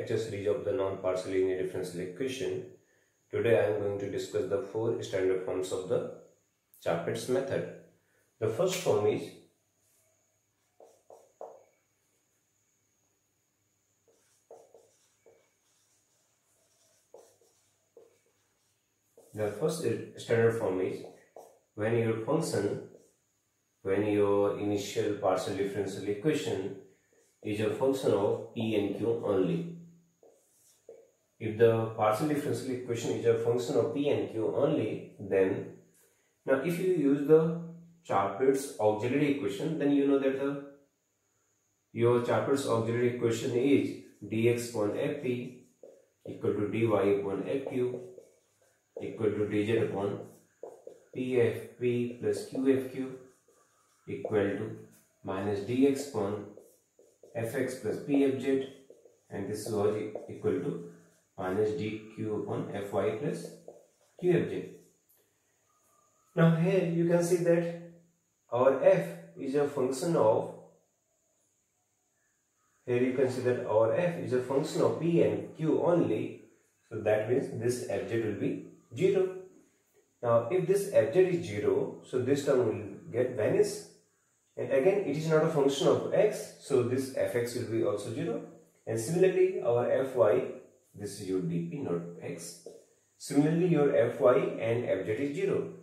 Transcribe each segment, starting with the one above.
lecture series of the non-partial linear differential equation. Today I am going to discuss the 4 standard forms of the Charpits method. The first form is when your initial partial differential equation is a function of P and Q only. If the partial differential equation is a function of P and Q only, then now if you use the Charpits auxiliary equation, then you know that your Charpits auxiliary equation is dx upon fp equal to dy upon fq equal to dz upon pfp plus qfq equal to minus dx upon fx plus pfz, and this was equal to minus dq upon fy plus qfz. Now here you can see that our f is a function of P and Q only, so that means this fz will be 0. Now if this fz is 0, so this term will get vanished, and again it is not a function of x, so this fx will be also 0, and similarly our fy, this is your dp not x, similarly your fy and fz is 0.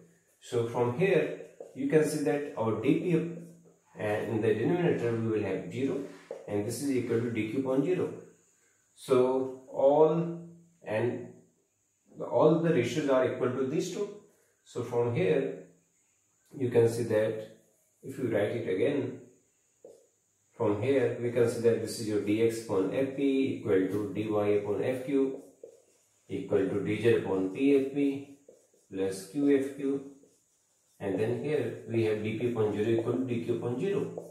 So from here you can see that our dp, and in the denominator we will have 0, and this is equal to dq upon 0. So all the ratios are equal to these two. So from here you can see that if you write it again, from here we can see that this is your dx upon fp equal to dy upon fq equal to dz upon pfp plus qfq, and then here we have dp upon 0 equal to dq upon 0.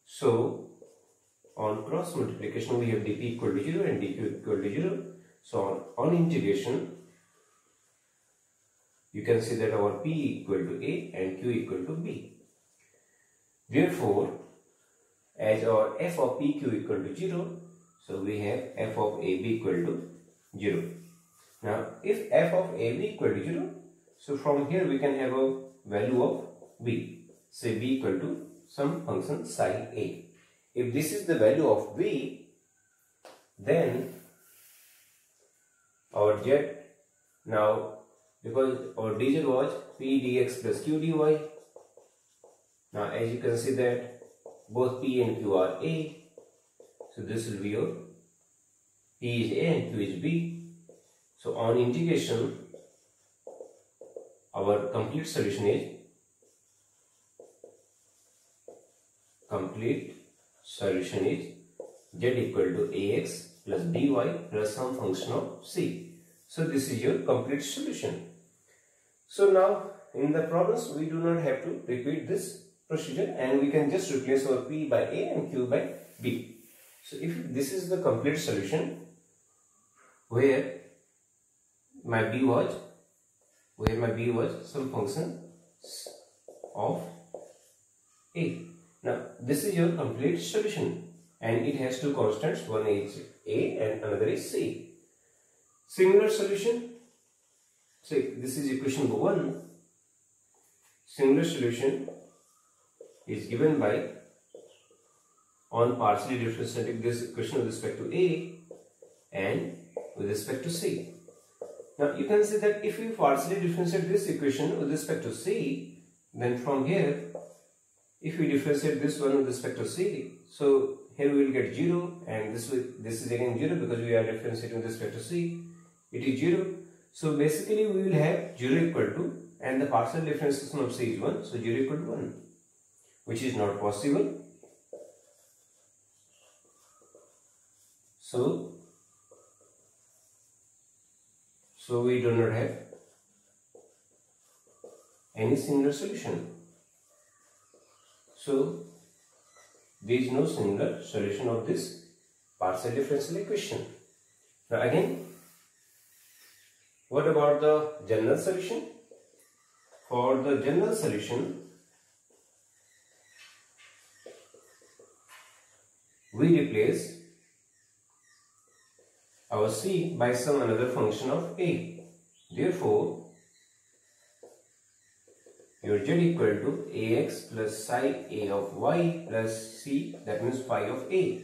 So on cross multiplication we have dp equal to 0 and dq equal to 0. So on integration you can see that our p equal to a and q equal to b. Therefore, as our f of pq equal to 0, so we have f of ab equal to 0. Now if f of ab equal to 0, so from here we can have a value of b, say b equal to some function psi a. If this is the value of b, then our z, now because our dz was p dx plus q dy, now as you can see that both p and q are a, so this will be your p is a and q is b. So on integration our complete solution is z equal to ax plus by plus some function of c. So this is your complete solution. So now in the problems we do not have to repeat this procedure, and we can just replace our p by a and q by b. So if this is the complete solution where my b was some function of a. Now this is your complete solution, and it has two constants, one is a and another is c. Similar solution, say this is equation number 1. Similar solution is given by, on partially differentiating this equation with respect to a and with respect to c. Now you can see that if we partially differentiate this equation with respect to c, then from here if we differentiate this one with respect to c, so here we will get 0, and this is again 0 because we are differentiating with respect to c, it is 0. So basically we will have 0 equal to, and the partial differentiation of c is 1, so 0 equal to 1, which is not possible. So we do not have any similar solution. So there is no similar solution of this partial differential equation. Now again, what about the general solution? For the general solution, we replace our c by some another function of a. Therefore, your z equal to ax plus psi a of y plus c, that means phi of a.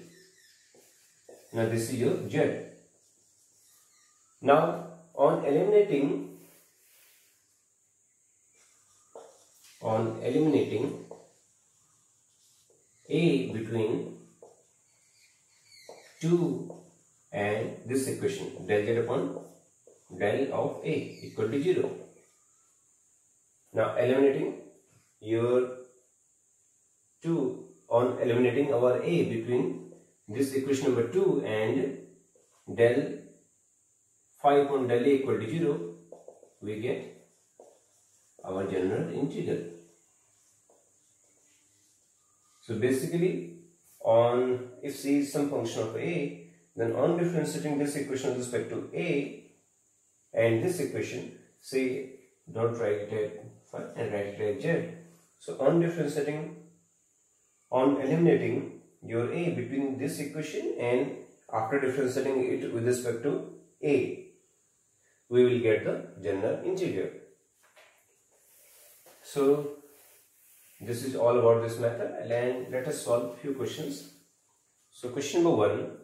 Now this is your z. Now on eliminating a between 2 and this equation, del z upon del of a equal to 0. Now eliminating our a between this equation number 2 and del phi upon del a equal to 0, we get our general integral. So basically, if c is some function of a, then on differentiating this equation with respect to a and this equation, say don't write it at phi and write it as z. So on eliminating your a between this equation and after differentiating it with respect to a, we will get the general integral. So this is all about this method, and let us solve few questions. So question number 1,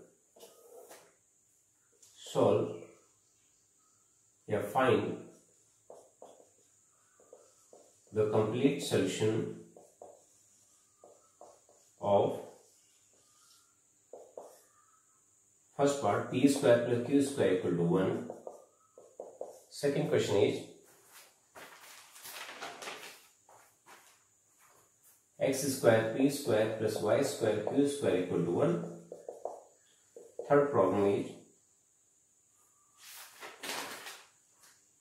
find the complete solution of first part p square plus q square equal to 1. Second question is x square p square plus y square q square equal to 1. Third problem is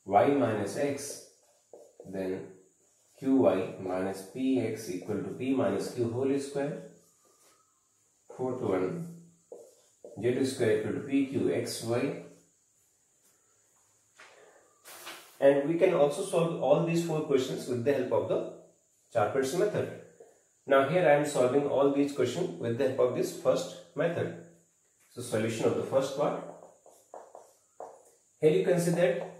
y minus x, then qy minus px equal to p minus q whole square. Fourth one, z square equal to pqxy. And we can also solve all these 4 questions with the help of the Charpits method. Now here I am solving all these questions with the help of this first method. So solution of the first part. Here you can see that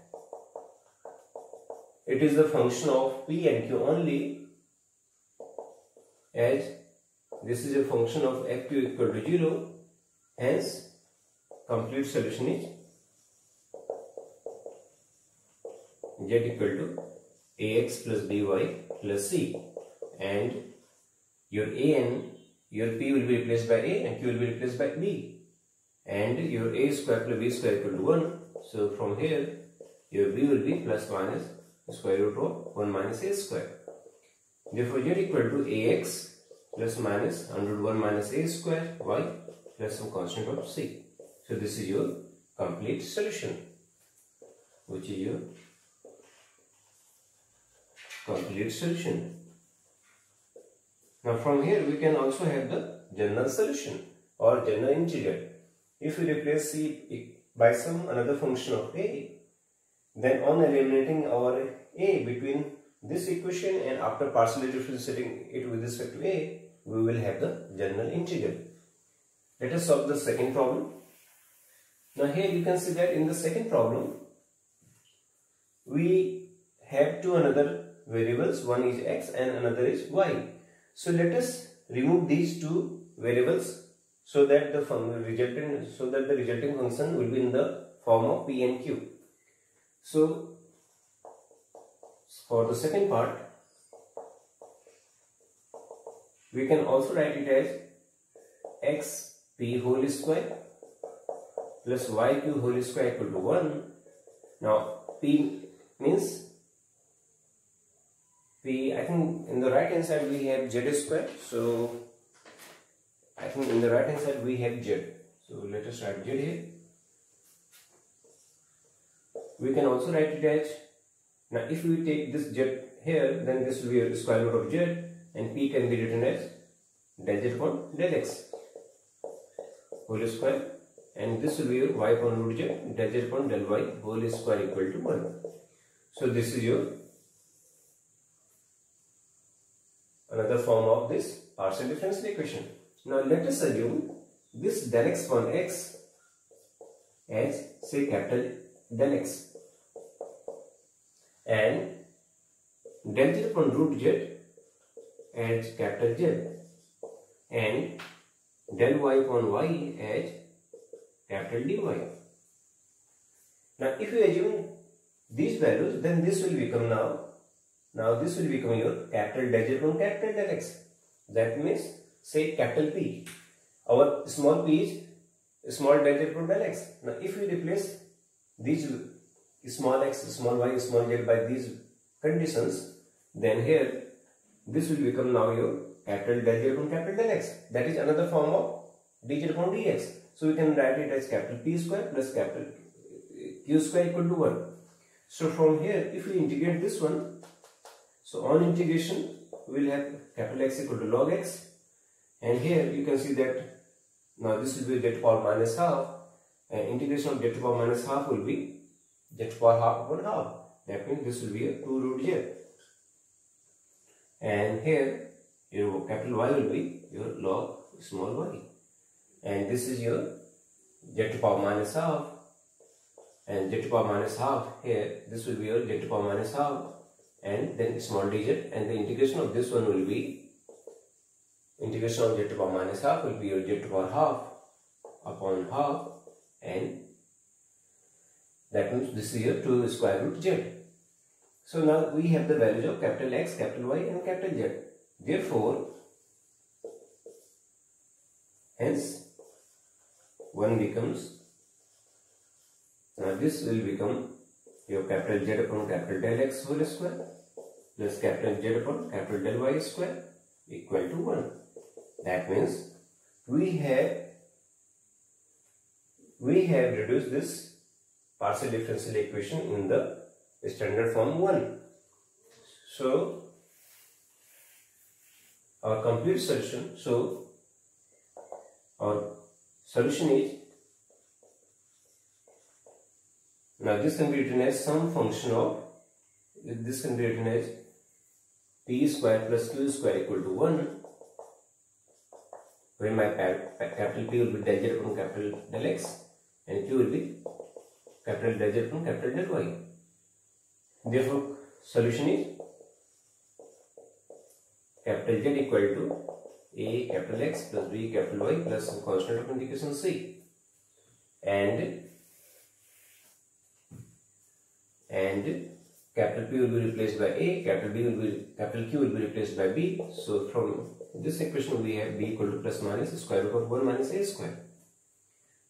it is the function of p and q only, as this is a function of fq equal to 0, hence complete solution is z equal to ax plus by plus c, and your a and your p will be replaced by a and q will be replaced by b, and your a square plus b square equal to 1. So from here your b will be plus minus square root of 1 minus a square. Therefore z equal to ax plus minus under 1 minus a square y plus some constant of c. So this is your complete solution, which is your complete solution. Now from here we can also have the general solution or general integral. If we replace c by some another function of a, then on eliminating our a between this equation and after partially differentiating it with respect to a, we will have the general integral. Let us solve the second problem. Now here you can see that in the second problem we have two another variables, one is x and another is y. So let us remove these two variables so that the resulting function will be in the form of p and q. So for the second part, we can also write it as x p whole square plus y q whole square equal to 1. Now p means I think in the right hand side we have z square, so I think in the right hand side we have z. So let us write z here. We can also write it as, now if we take this z here, then this will be a square root of z, and p can be written as del z upon del x whole square, and this will be y upon root z, del z upon del y whole square equal to 1. So this is your another form of this partial differential equation. Now let us assume this del x upon x as say capital del x, and del z upon root z as capital Z, and del y upon y as capital dy. Now if you assume these values, then this will become now this will become your capital del z upon capital del x. That means say capital P. Our small p is small del z upon del x. Now if we replace these small x, small y, small z by these conditions, then here this will become now your capital del z upon capital del x. That is another form of dz upon dx. So we can write it as capital P square plus capital Q square equal to 1. So from here, if we integrate this one, so on integration we will have capital X equal to log x, and here you can see that now this will be z to power minus half, and integration of z to power minus half will be z to power half upon half. That means this will be a 2 root z, and here your capital Y will be your log small y, and this is your z to power minus half, and z to power minus half, here this will be your z to power minus half, and then small dz, and the integration of this one will be integration of z to power minus half will be your z to power half upon half, and that means this is your 2 square root z. So now we have the values of capital X, capital Y and capital Z. Therefore, hence 1 becomes, now this will become your capital Z upon capital del X whole square plus capital Z upon capital del Y square equal to 1. That means we have reduced this partial differential equation in the standard form 1. So our complete solution, so our solution is, now this can be written as some function of, this can be written as p square plus q square equal to 1, where my capital P will be del z upon capital del x and q will be capital del z upon capital del y. Therefore, solution is capital Z equal to a capital X plus b capital Y plus some constant of integration c, and capital P will be replaced by a, capital Q will be replaced by b. So from this equation we have b equal to plus minus square root of 1 minus a square.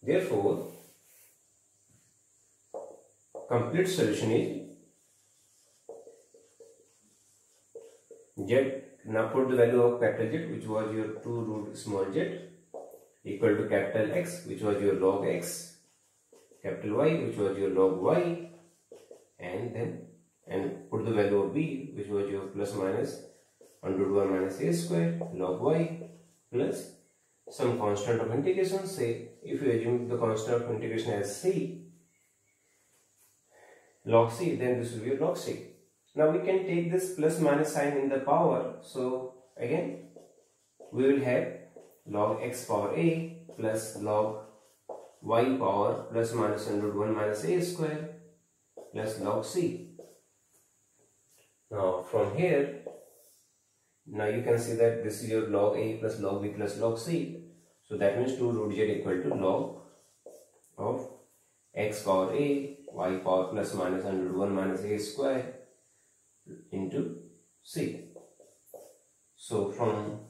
Therefore, complete solution is z. Now put the value of capital Z, which was your 2 root small z, equal to capital X, which was your log x, capital Y, which was your log y, and put the value of b, which was your plus minus under root 1 minus a square log y plus some constant of integration. Say if you assume the constant of integration as c, log c, then this will be log c. Now we can take this plus minus sign in the power. So again we will have log x power a plus log y power plus minus under root 1 minus a square plus log c. Now from here, now you can see that this is your log a plus log b plus log c. So that means 2 root z equal to log of x power a, y power plus minus under root 1 minus a square into c. So from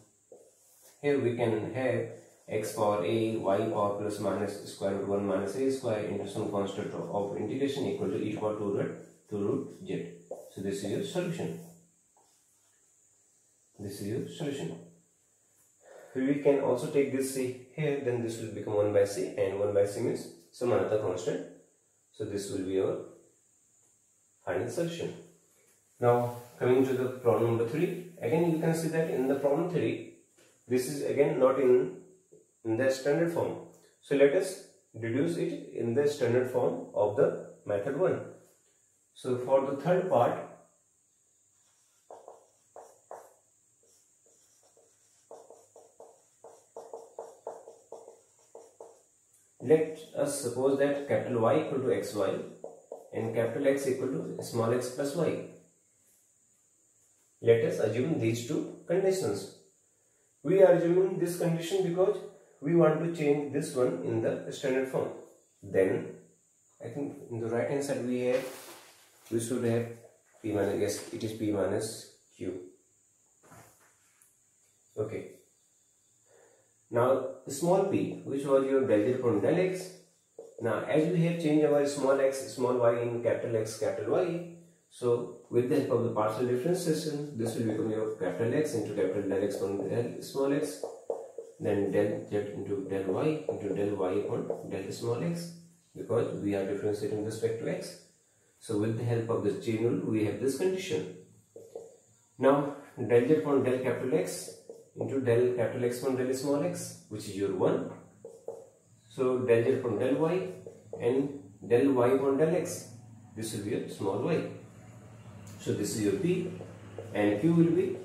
here we can have x power a, y power plus minus square root 1 minus a square into some constant of integration equal to e to power 2 root z. So this is your solution. This is your solution. We can also take this c here, then this will become 1 by c, and 1 by c means some another constant. So this will be your final solution. Now coming to the problem number 3, again you can see that in the problem 3, this is again not in the standard form. So let us deduce it in the standard form of the method 1. So for the third part, let us suppose that capital Y equal to xy and capital X equal to small x plus y. Let us assume these two conditions. We are assuming this condition because we want to change this one in the standard form. Then I think in the right hand side we should have p minus, yes, it is p minus q. Okay. Now small p, which was your del z upon del x. Now as we have changed our small x, small y in capital X, capital Y, so with the help of the partial differentiation, this will become your capital X into capital del x upon del small x, then del z into del y upon del small x, because we are differentiating with respect to x. So with the help of this chain rule, we have this condition. Now del z upon del capital X into del capital X upon del small x, which is your 1. So del z upon del y and del y upon del x, this will be your small y. So this is your p, and q will be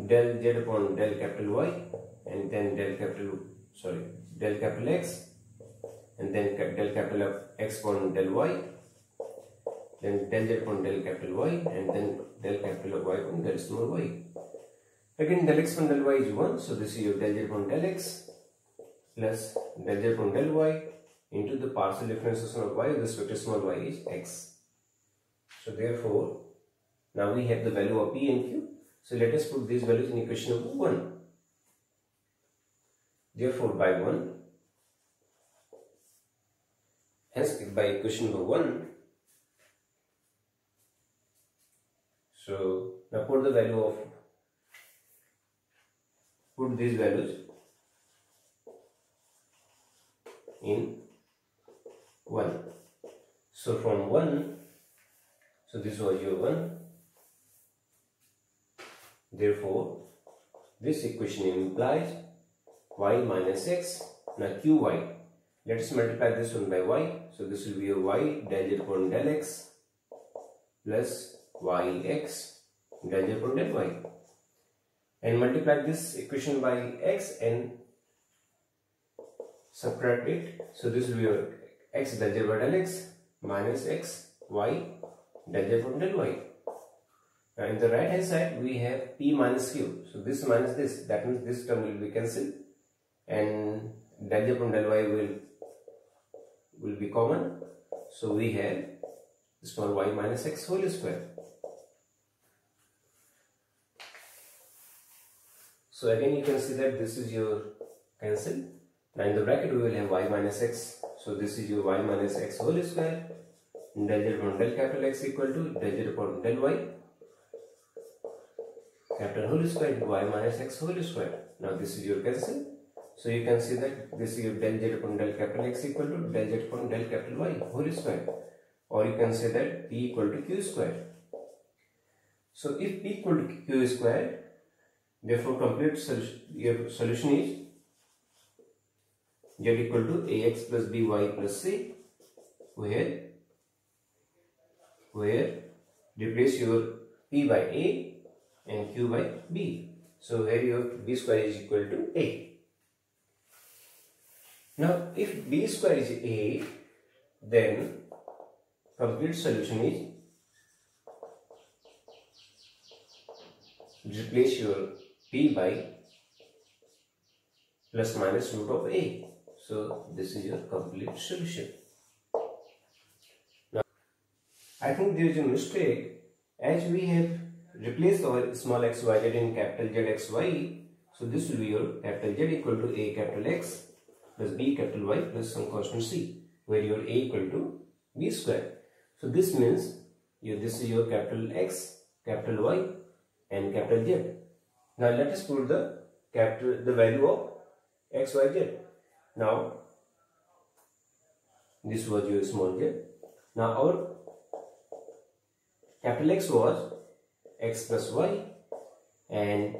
del z upon del capital Y and then del capital X and then del capital X upon del Y, then del z upon del capital Y and then del capital Y upon del small y. Again del x upon del y is 1, so this is your del z upon del x plus del z upon del y into the partial differentiation of y with respect to small y is x. So therefore, now we have the value of p and q. So let us put these values in equation number 1. Therefore, by 1, hence by equation number 1, so now put these values in 1. So from 1, so this was your 1. Therefore, this equation implies y minus x. Now qy, let us multiply this one by y. So this will be your y del z upon del x plus yx del z upon del y. And multiply this equation by x and subtract it. So this will be your x del z upon del x minus x y del z upon del y. Now in the right hand side we have p minus q. So this minus this, that means this term will be cancelled and del z upon del y will be common. So we have small y minus x whole square. So again you can see that this is your cancel. Now in the bracket we will have y minus x. So this is your y minus x whole square. Del z upon del capital X equal to del z upon del y capital whole square into y minus x whole square. Now this is your cancel. So you can see that this is your del z upon del capital X equal to del z upon del capital Y whole square. Or you can say that p equal to q square. So if p equal to q square, therefore complete solution, your solution is z equal to ax plus by plus c, where replace your p by a and q by b. So here your b square is equal to a. Now if b square is a, then complete solution is replace your p by plus minus root of a. So this is your complete solution. Now I think there is a mistake, as we have replaced our small x y z in capital Z x y. So this will be your capital Z equal to a capital X plus b capital Y plus some constant c, where your a equal to b square. So this means this is your capital X, capital Y and capital Z. Now let us put the value of x, y, z. Now this was your small z. Now our capital X was x plus y and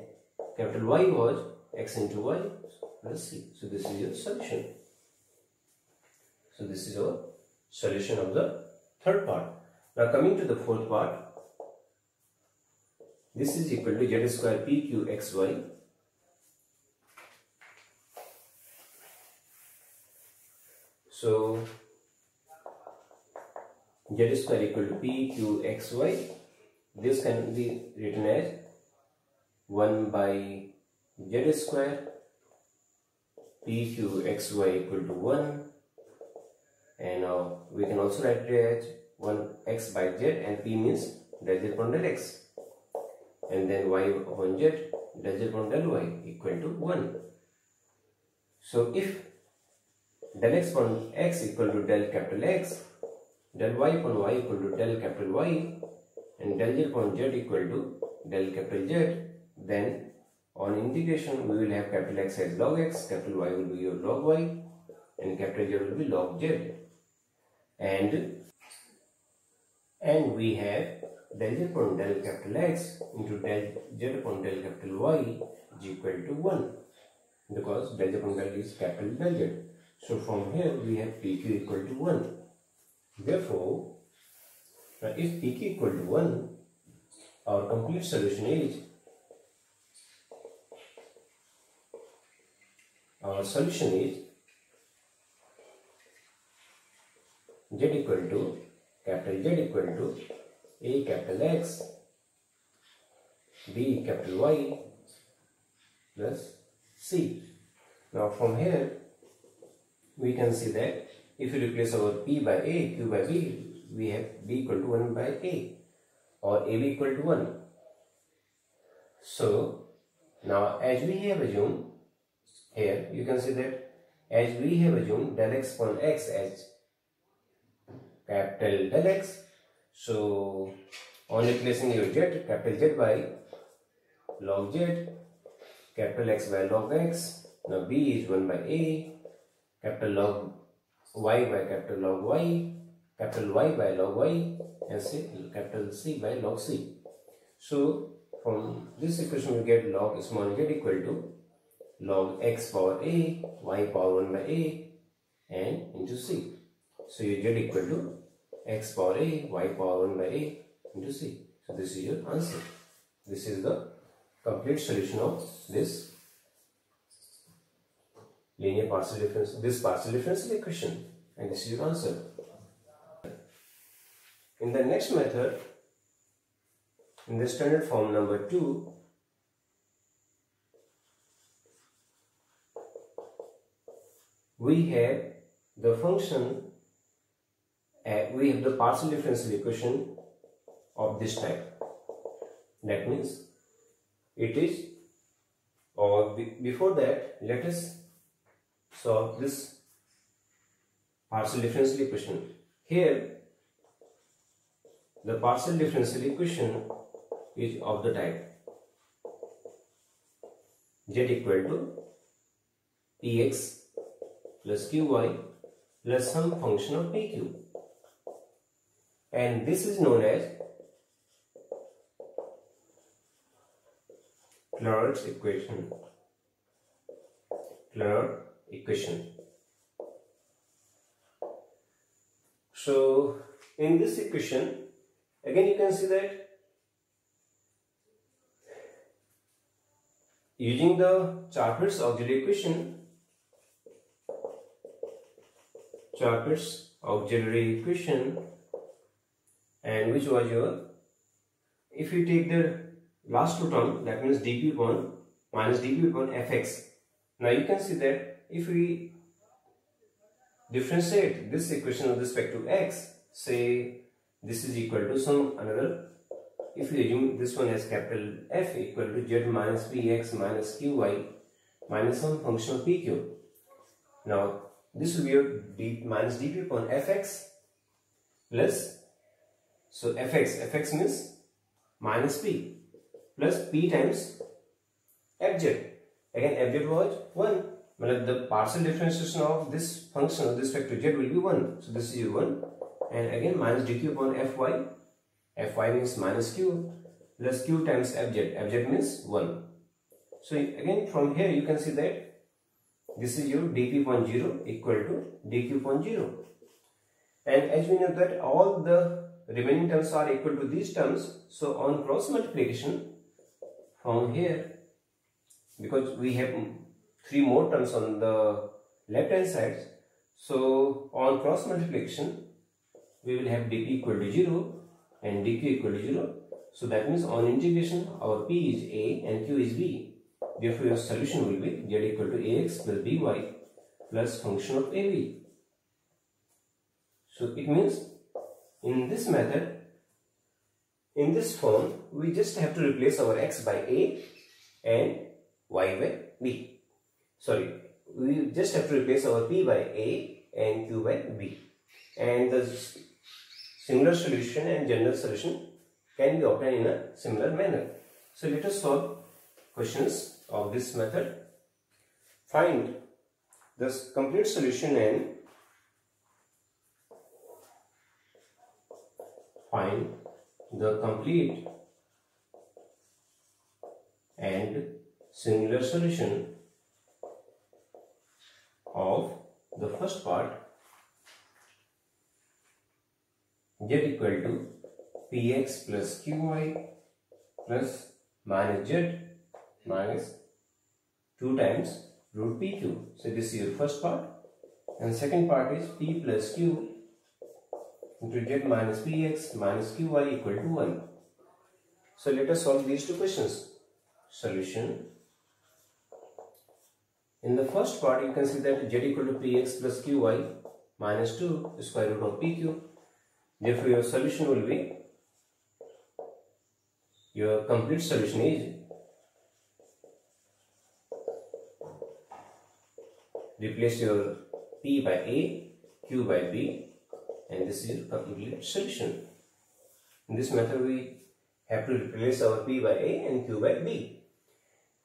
capital Y was x into y plus c. So this is your solution. So this is our solution of the third part. Now coming to the fourth part, this is equal to z square p q x y So z square equal to pqxy. This can be written as 1 by z square, pqxy equal to 1, and now we can also write it as 1x by z, and p means del z upon del x, and then y upon z del z upon del y equal to 1. So if del x upon x equal to del capital X, del y upon y equal to del capital Y, and del z upon z equal to del capital Z, then on integration we will have capital X as log x, capital Y will be your log y, and capital Z will be log z, and we have del z upon del capital X into del z upon del capital Y is equal to 1, because del z upon del is capital del z. So from here we have pq equal to 1. Therefore, if pq equal to 1, our complete solution is z equal to capital Z equal to a capital X, b capital Y plus c. Now from here we can see that if you replace our p by a, q by b, we have b equal to 1 by a, or ab equal to 1. So now as we have assumed here, you can see that as we have assumed del x upon x as capital del x, so on replacing your z, capital Z by log z, capital X by log x, now b is 1 by a, capital log y by capital log y, capital Y by log y, and capital C by log c. So from this equation we get log small z equal to log x power a, y power 1 by a, and into c. So your z equal to x power a, y power 1 by a into c. So this is your answer. This is the complete solution of this linear partial differential equation, and this is your answer. In the next method, in the standard form number 2, we have the function, we have the partial differential equation of this type. That means it is, or before that, let us solve this partial differential equation. Here the partial differential equation is of the type z equal to px plus qy plus some function of pq, and this is known as Claude's equation. Claude equation. So in this equation, again you can see that using the Charpits auxiliary equation, and which was your, if you take the last two terms, that means dp upon minus dp upon fx. Now you can see that if we differentiate this equation with respect to x, say this is equal to some another, if we assume this one as capital F equal to z minus px minus qy minus some function of pq. Now this will be your d minus dp upon fx plus, so fx means minus p plus p times fz. Again fz was 1. The partial differentiation of this function with respect to z will be 1. So this is 1. And again minus dq upon fy means minus q plus q times fz means 1. So again from here you can see that this is your dp upon 0 equal to dq upon 0. And as we know that all the remaining terms are equal to these terms, so on cross multiplication from here, because we have 3 more terms on the left hand side, So on cross multiplication, we will have dp equal to 0 and dq equal to 0. So that means on integration, our p is a and q is b. Therefore, your solution will be z equal to ax plus by plus function of ab. So it means in this method, in this form, we just have to replace our x by a and y by b. Sorry, we just have to replace our p by a and q by b. And the similar solution and general solution can be obtained in a similar manner. So let us solve questions of this method. Find the complete solution and find the complete and singular solution of the first part, z equal to px plus qy plus minus z minus 2 times root pq. So this is your first part, and second part is p plus q into z minus px minus qy equal to 1. So let us solve these two questions. Solution. In the first part, you can see that z equal to px plus qy minus 2 square root of pq. Therefore, your solution will be, your complete solution is replace your p by a, q by b, and this is your complete solution. In this method, we have to replace our p by a and q by b.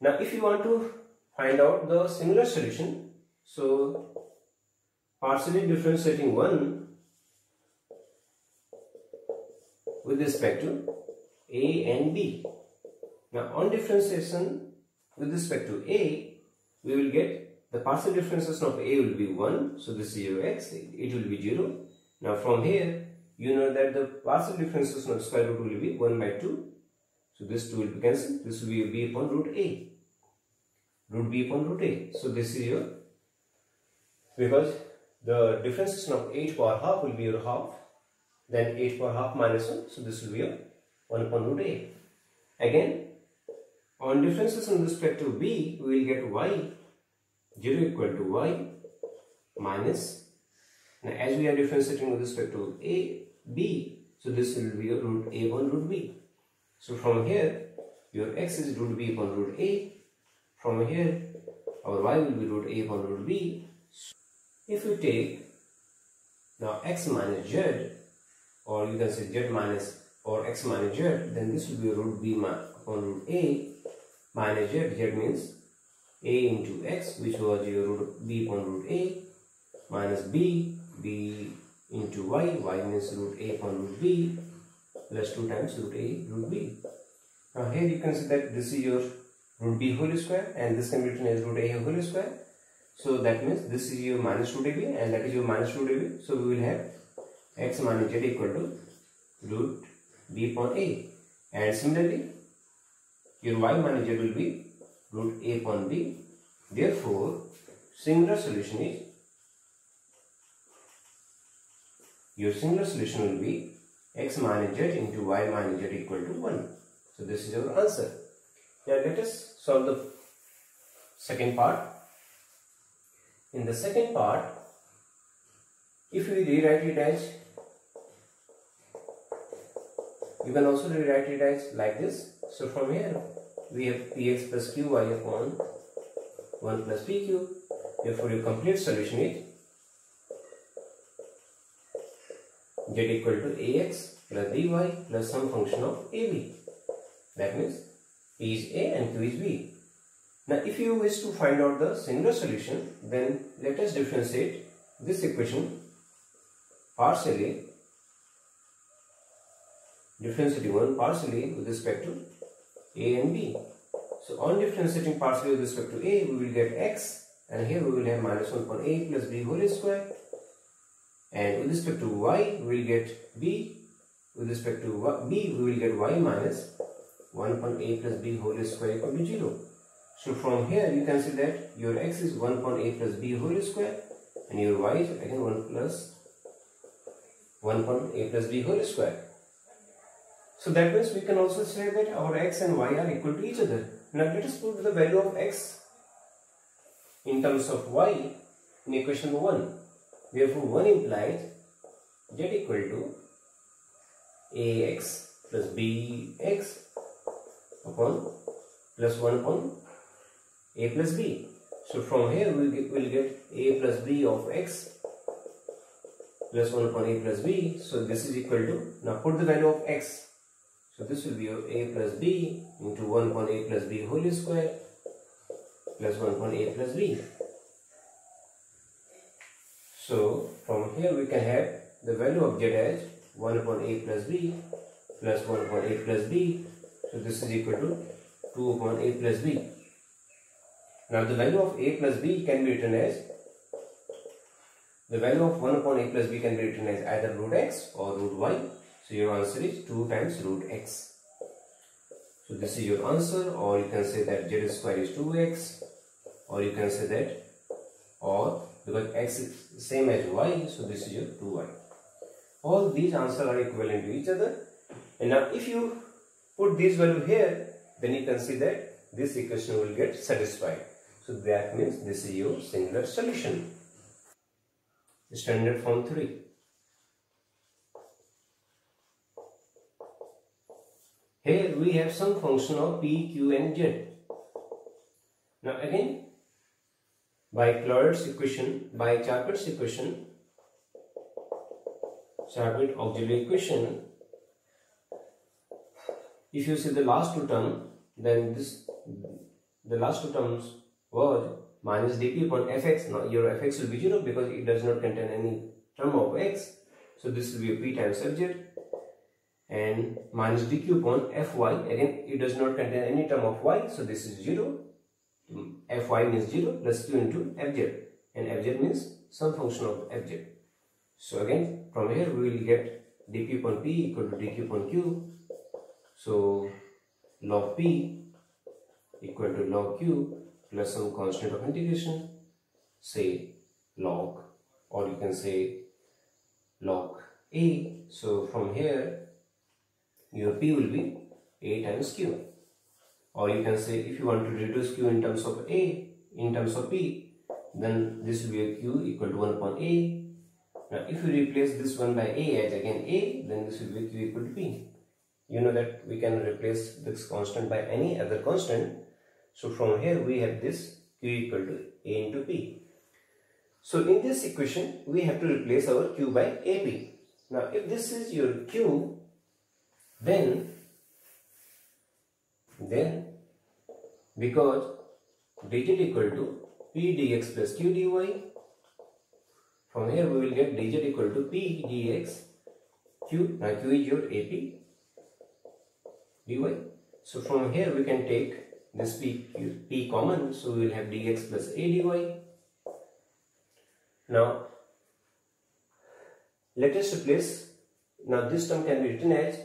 Now, if you want to find out the similar solution, so partially differentiating 1 with respect to a and b. Now, on differentiation with respect to a, we will get the partial differentiation of a will be 1. So this is your x, it will be 0. Now from here, you know that the partial differentiation of square root will be 1 by 2. So this 2 will be cancelled. This will be b upon root a. Root b upon root a. So this is your, because the differentiation of 8 power half will be your half. Then 8 power half minus 1. So this will be your 1 upon root a. Again, on differentiation with respect to b, we will get y 0 equal to y minus, now as we are differentiating with respect to a, b, so this will be your root a upon root b. So from here, your x is root b upon root a. From here, our y will be root a upon root b. If we take now x minus z, or you can say z minus or x minus z, then this will be root b upon root a minus z. Z means a into x, which was your root b upon root a, minus b into y, y means root a upon root b, plus 2 times root a root b. Now here you can see that this is your root b whole square, and this can be written as root a whole square. So that means this is your minus root ab, and that is your minus root ab. So we will have x minus z equal to root b upon a, and similarly your y minus z will be root a upon b. Therefore, singular solution is, your singular solution will be x minus z into y minus z equal to 1. So this is your answer. Now let us solve the second part. In the second part, if we rewrite it as, you can also rewrite it as like this. So from here, we have px plus qy upon 1 plus pq. Therefore, your complete solution is z equal to ax plus by plus some function of ab. That means p is a and q is b. Now, if you wish to find out the singular solution, then let us differentiate this equation partially, differentiating one partially with respect to a and b. So on differentiating partially with respect to a, we will get x, and here we will have minus 1 upon a plus b whole square, and with respect to y, we will get b, with respect to b, we will get y minus 1 upon a plus b whole square equal to 0. So from here you can see that your x is 1 upon a plus b whole square, and your y is again 1 plus 1 upon a plus b whole square. So that means we can also say that our x and y are equal to each other. Now let us put the value of x in terms of y in equation 1. Therefore 1 implies z equal to ax plus bx upon plus 1 upon a plus b. So from here we will get a plus b of x plus 1 upon a plus b. So this is equal to, now put the value of x. So this will be a plus b into 1 upon a plus b whole square plus 1 upon a plus b. So from here we can have the value of z as 1 upon a plus b plus 1 upon a plus b. So this is equal to 2 upon a plus b. Now the value of a plus b can be written as, the value of 1 upon a plus b can be written as either root x or root y. So your answer is 2 times root x. So this is your answer, or you can say that z square is 2x, or you can say that, or because x is same as y, so this is your 2y. All these answers are equivalent to each other. And now if you put this value here, then you can see that this equation will get satisfied. So that means this is your singular solution. Standard form 3. Here we have some function of p, q and z. Now again, by Charpits equation, Charpit auxiliary equation, if you see the last two terms, then the last two terms was minus dp upon fx. Now your fx will be 0 because it does not contain any term of x. So this will be a p times fz, and minus dq upon fy, again it does not contain any term of y, so this is 0. Fy means 0 plus q into fz, and fz means some function of fz. So again from here we will get dp upon p equal to dq upon q. So log p equal to log q plus some constant of integration, say log, or you can say log a. So from here your p will be a times q, or you can say if you want to reduce q in terms of a, in terms of p, then this will be a q equal to 1 upon a. Now if you replace this one by a as again a, then this will be q equal to p. You know that we can replace this constant by any other constant. So from here we have this q equal to a into p. So in this equation we have to replace our q by ap. Now if this is your q, then because dz equal to p dx plus q dy, from here we will get dz equal to p dx q. Now q is your ap dy. So from here we can take this p common, so we will have dx plus a dy. Now let us replace. Now this term can be written as,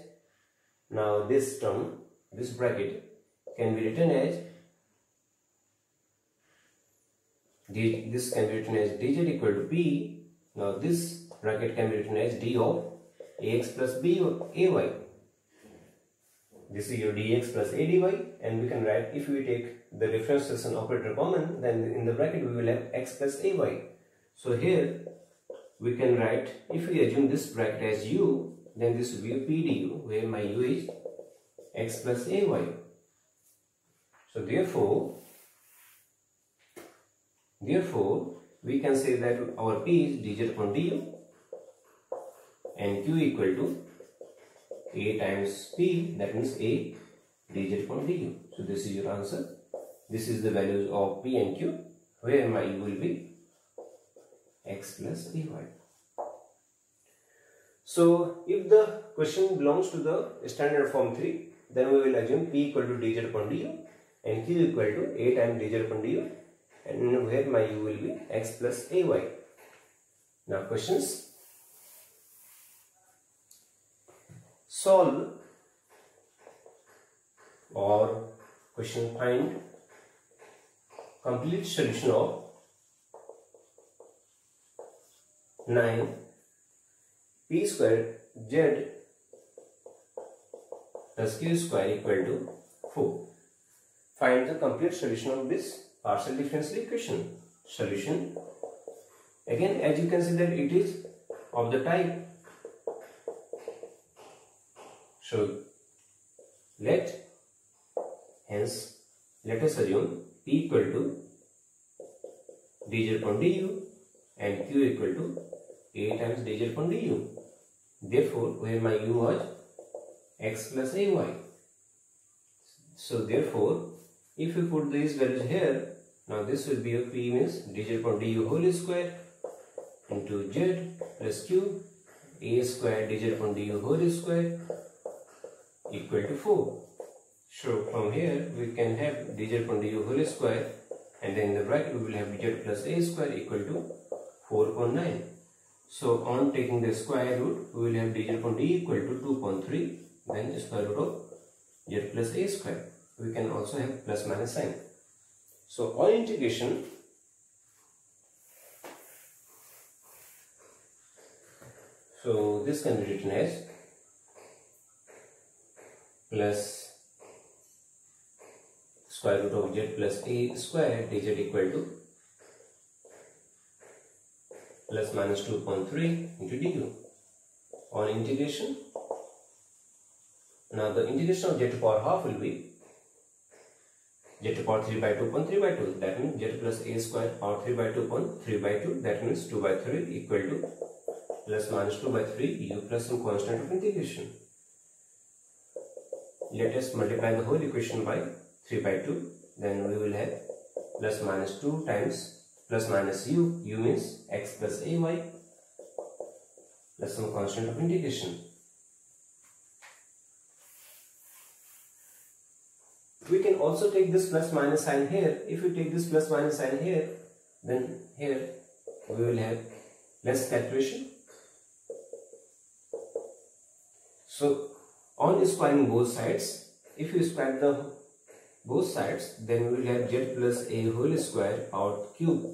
now this term, this bracket can be written as, this can be written as dz equal to p. Now this bracket can be written as d of ax plus b or ay. This is your dx plus a dy, and we can write, if we take the differentiation operator common, then in the bracket we will have x plus ay. So here we can write, if we assume this bracket as u, then this will be a p du, where my u is x plus ay. So therefore we can say that our p is dz upon du and q equal to a times p, that means a dz upon du. So this is your answer. This is the values of p and q, where my u will be x plus ay. So if the question belongs to the standard form 3, then we will assume p equal to dz upon du and q equal to a times dz upon du, and where my u will be x plus ay. Now questions. Solve or question find complete solution of 9 p square z plus q square equal to 4. Find the complete solution of this partial differential equation. Solution. Again, as you can see that it is of the type. So let us assume p equal to dz upon du and q equal to a times dz upon du. Therefore, where my u was x plus ay. So therefore, if you put these values here, now this will be a p means dz upon du whole square into z plus q a square dz upon du whole square equal to 4. So from here we can have dz upon du whole square, and then in the bracket we will have z plus a square equal to 4.9. So on taking the square root, we will have dz upon d equal to 2.3, then square root of z plus a square. We can also have plus minus sign. So on integration, so this can be written as plus square root of z plus a square dz equal to plus minus 2.3 into du. On integration, now the integration of z to power half will be z to power 3 by 2 upon 3 by 2. That means z plus a square power 3 by 2 upon 3 by 2. That means 2 by 3 equal to plus minus 2 by 3 u plus some constant of integration. Let us multiply the whole equation by 3 by 2. Then we will have plus minus 2 times plus minus u. U means x plus ay plus some constant of integration. We can also take this plus minus sign here. If we take this plus minus sign here, then here we will have less calculation. So on squaring both sides, if you square both sides, then we will have z plus a whole square power cube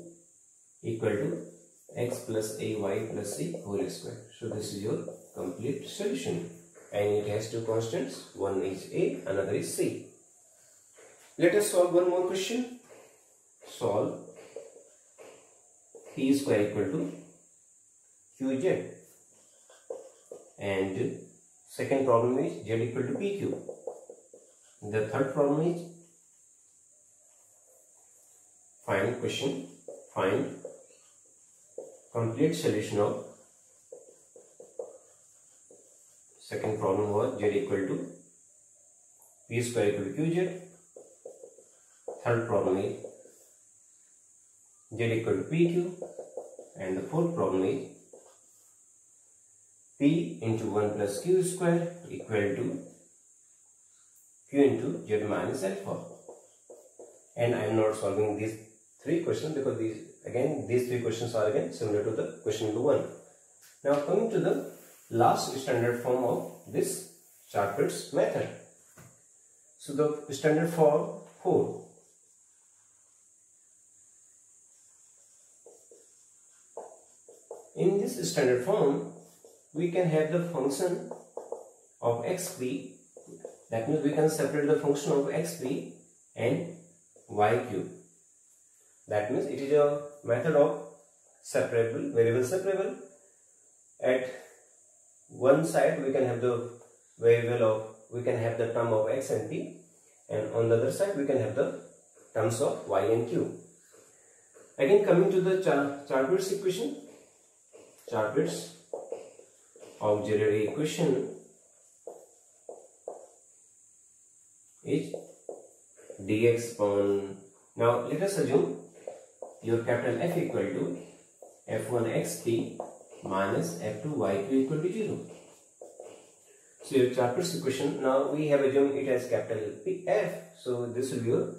equal to x plus ay plus c whole square. So this is your complete solution, and it has two constants. One is a, another is c. Let us solve one more question. Solve p square equal to qz, and second problem is z equal to pq. The third problem is find complete solution of second problem was z equal to p square equal to qz. Third problem is z equal to pq, and the fourth problem is p into 1 plus q square equal to q into z minus alpha. And I am not solving these three questions because these three questions are again similar to the question number 1. Now coming to the last standard form of this Charpits method. So the standard form 4. In this standard form, we can have the function of xp. That means we can separate the function of xp and y cube. That means it is a method of variable separable. At one side we can have the term of x and p, and on the other side we can have the terms of y and q. Again, coming to the Charpits equation. Charpits auxiliary equation is dx upon, now let us assume your capital F equal to f1 xt minus f2 yq equal to 0. So your Charpits equation, now we have assumed it as capital F, so this will be your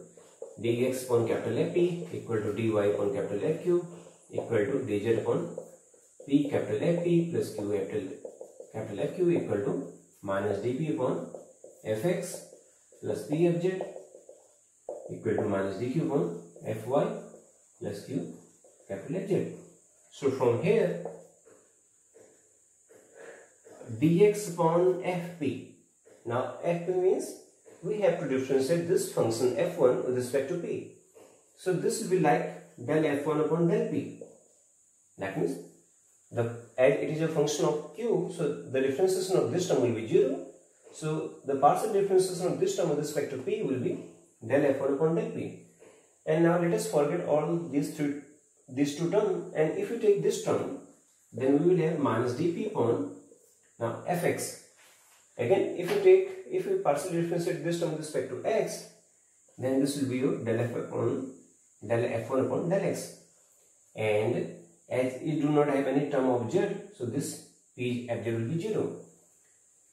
dx upon capital Fp equal to dy upon capital Fq equal to dz upon p capital Fp plus q capital Fq equal to minus dp upon fx plus p fz equal to minus dq upon fy plus q capital Fz. So from here dx upon fp. Now fp means we have to differentiate this function f1 with respect to p. So this will be like del f1 upon del p. That means as it is a function of q, so the differentiation of this term will be 0. So the partial differentiation of this term with respect to p will be del f1 upon del p. And now let us forget all these two terms, and if you take this term, then we will have minus dp upon now fx. Again, if we partially differentiate this term with respect to x, then this will be your del f1 upon del x. And as it do not have any term of z, so this p at z will be 0.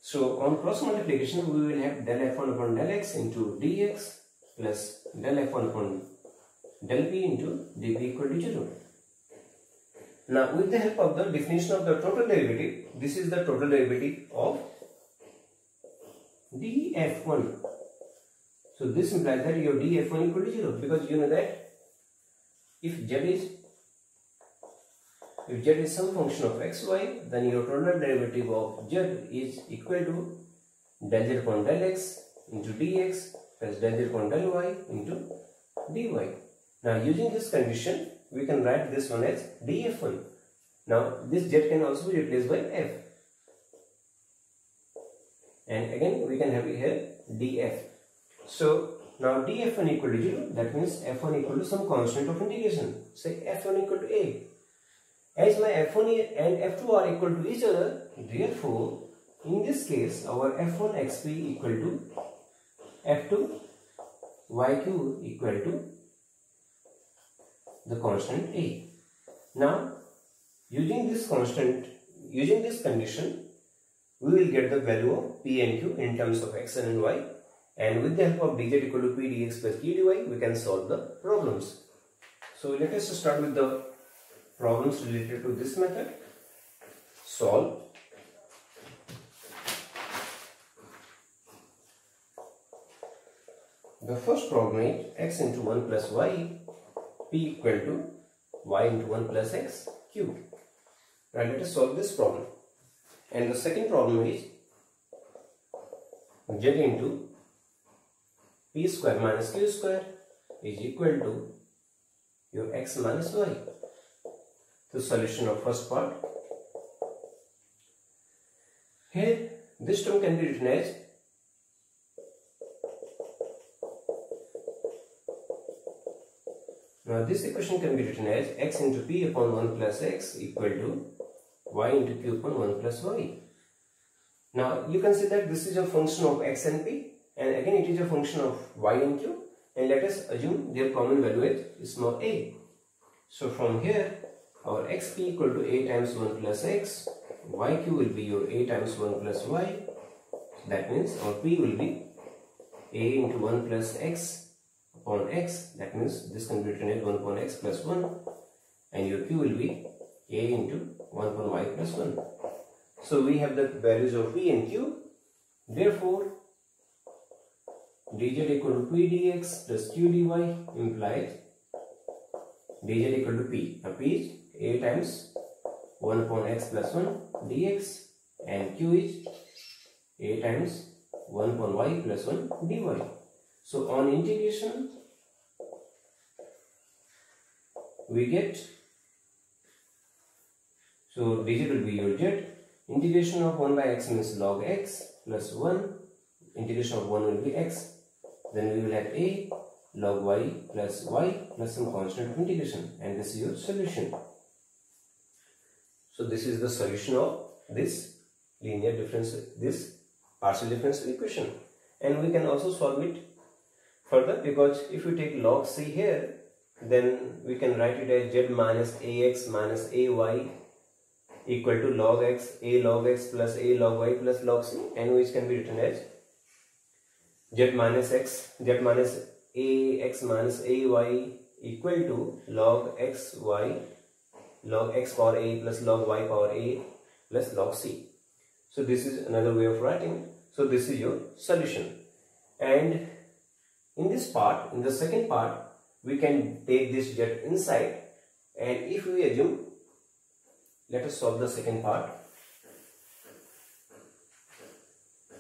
So on cross multiplication, we will have del f1 upon del x into dx plus del f1 upon del p into dp equal to 0. Now with the help of the definition of the total derivative, this is the total derivative of df1. So this implies that your df1 equal to 0, because you know that if z is some function of xy, then your total derivative of z is equal to del z upon del x into dx plus del z upon del y into dy. Now using this condition, we can write this one as df1. Now this z can also be replaced by f. And again we can have here df. So now df1 equal to 0, that means f1 equal to some constant of integration. Say f1 equal to a. As my f1 and f2 are equal to each other, therefore in this case our f1 xp equal to f2 yq equal to the constant a. Now using this condition, we will get the value of p and q in terms of x and y, and with the help of dz equal to p dx plus q dy, we can solve the problems. So let us start with the problems related to this method. Solve. The first problem is x into 1 plus y, p equal to y into 1 plus x cube. Now let us solve this problem. And the second problem is z into p square minus q square is equal to your x minus y. The solution of first part. Here this term can be written as this equation can be written as x into p upon 1 plus x equal to y into q upon 1 plus y. Now you can see that this is a function of x and p, and again it is a function of y and q, and let us assume their common value is small a. So from here our xp equal to a times 1 plus x, yq will be your a times 1 plus y. That means our p will be a into 1 plus x upon x. That means this can be written as 1 upon x plus 1, and your q will be a into 1 upon y plus 1. So we have the values of p and q. Therefore dz equal to p dx plus q dy implies dz equal to p. Now p is a times 1 upon x plus 1 dx, and q is a times 1 upon y plus 1 dy. So on integration we get, so dz will be your z. Integration of 1 by x means log x plus 1. Integration of 1 will be x. Then we will have a log y plus some constant of integration, and this is your solution. So this is the solution of this this partial differential equation, and we can also solve it further, because if you take log c here, then we can write it as z minus ax minus ay equal to log x, a log x plus a log y plus log c, and which can be written as z minus ax minus ay equal to log xy log x power a plus log y power a plus log c. So this is another way of writing. So this is your solution, and in this part, in the second part, we can take this z inside, and if we assume, let us solve the second part.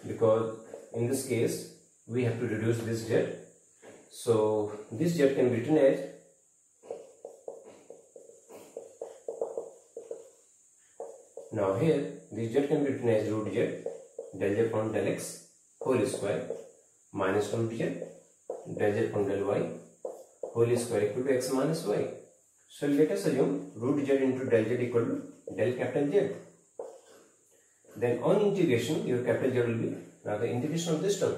because in this case we have to reduce this z. So this z can be written as this z can be written as root z del z upon del x whole square minus term z del z upon del y whole square equal to x minus y. So let us assume root z into del z equal to del capital Z. Then on integration, your capital Z will be, now the integration of this term,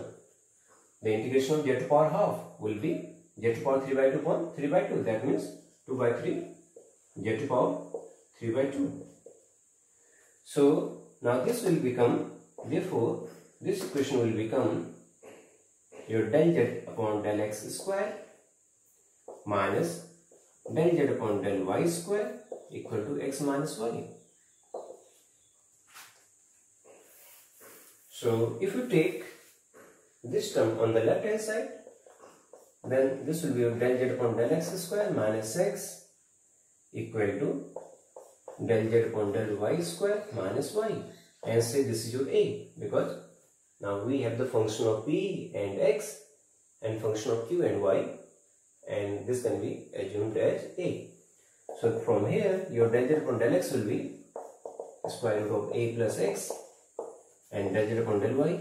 the integration of z to power half will be z to power 3 by 2 upon 3 by 2. That means 2 by 3 z to power 3 by 2. So now this will become, therefore this equation will become your del z upon del x square minus del z upon del y square equal to x minus y. So if you take this term on the left hand side, then this will be your del z upon del x square minus x equal to del z upon del y square minus y, and say this is your a, because now we have the function of p and x and function of q and y, and this can be assumed as a. So from here your del z upon del x will be square root of a plus x, and del z upon del y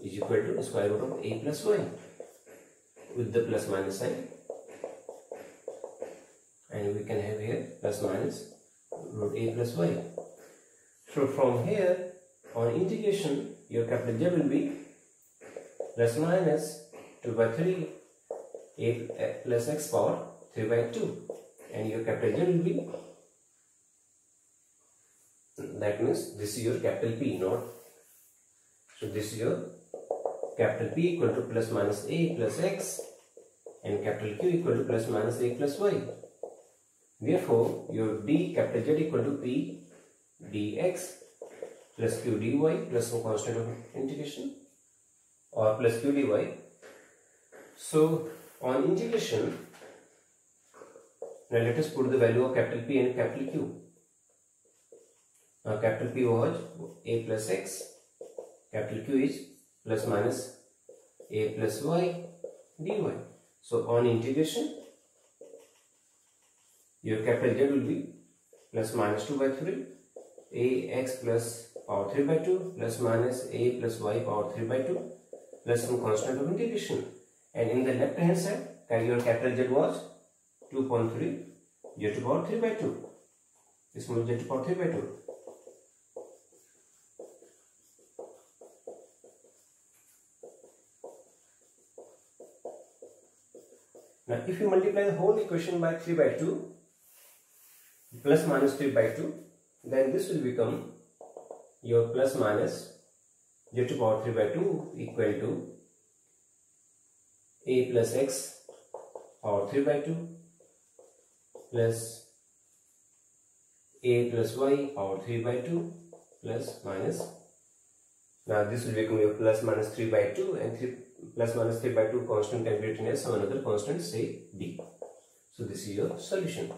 is equal to square root of a plus y with the plus minus sign, and we can have here plus minus root a plus y. So from here on integration, your capital Z will be plus minus 2 by 3 a plus x power 3 by 2, and your capital Z will be, that means this is your capital P, not, so this is your capital P equal to plus minus a plus x, and capital Q equal to plus minus a plus y. Therefore your d capital Z equal to P dx plus Q dy plus some constant of integration, or plus Q dy. So on integration, now let us put the value of capital P and capital Q. Now capital P was a plus x, capital Q is plus minus a plus y dy. So on integration, your capital Z will be plus minus 2 by 3 a x plus power 3 by 2 plus minus a plus y power 3 by 2 plus some constant of integration, and in the left hand side your capital Z was 2.3 z to power 3 by 2, small z to power 3 by 2. Now if you multiply the whole equation by 3 by 2 plus minus 3 by 2, then this will become your plus minus z to power 3 by 2 equal to a plus x power 3 by 2 plus a plus y power 3 by 2 plus minus, now this will become your plus minus 3 by 2, and plus minus 3 by 2 constant can be written as some another constant, say d. So this is your solution.